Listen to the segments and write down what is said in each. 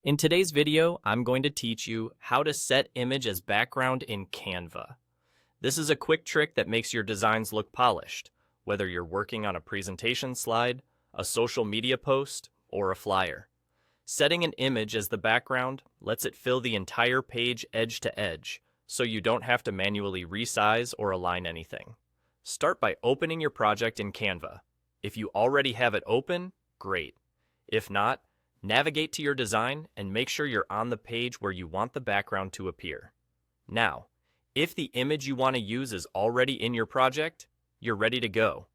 In today's video, I'm going to teach you how to set image as background in Canva. This is a quick trick that makes your designs look polished, whether you're working on a presentation slide, a social media post, or a flyer. Setting an image as the background lets it fill the entire page edge to edge, so you don't have to manually resize or align anything. Start by opening your project in Canva. If you already have it open, great. If not, navigate to your design and make sure you're on the page where you want the background to appear. Now, if the image you want to use is already in your project, you're ready to go.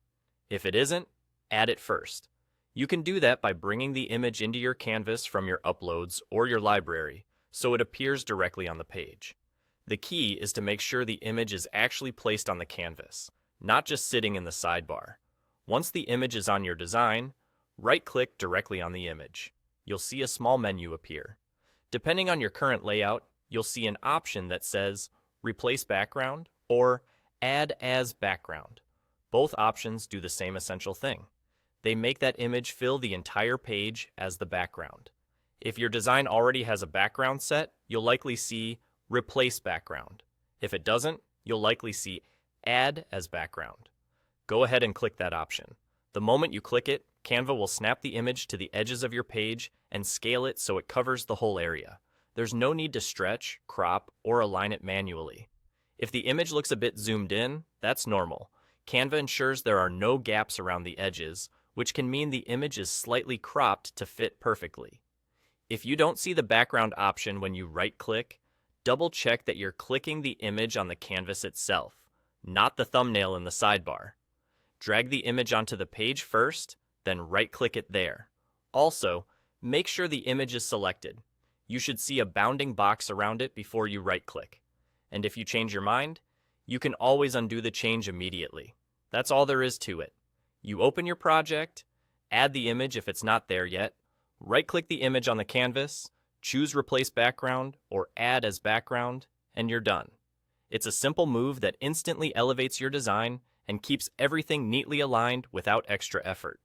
If it isn't, add it first. You can do that by bringing the image into your canvas from your uploads or your library, so it appears directly on the page. The key is to make sure the image is actually placed on the canvas, not just sitting in the sidebar. Once the image is on your design, right-click directly on the image. You'll see a small menu appear. Depending on your current layout, you'll see an option that says Replace Background or Add as Background. Both options do the same essential thing. They make that image fill the entire page as the background. If your design already has a background set, you'll likely see Replace Background. If it doesn't, you'll likely see Add as Background. Go ahead and click that option. The moment you click it, Canva will snap the image to the edges of your page and scale it so it covers the whole area. There's no need to stretch, crop, or align it manually. If the image looks a bit zoomed in, that's normal. Canva ensures there are no gaps around the edges, which can mean the image is slightly cropped to fit perfectly. If you don't see the background option when you right-click, double-check that you're clicking the image on the canvas itself, not the thumbnail in the sidebar. Drag the image onto the page first, then right-click it there. Also, make sure the image is selected. You should see a bounding box around it before you right-click. And if you change your mind, you can always undo the change immediately. That's all there is to it. You open your project, add the image if it's not there yet, right-click the image on the canvas, choose Replace Background or Add as Background, and you're done. It's a simple move that instantly elevates your design and keeps everything neatly aligned without extra effort.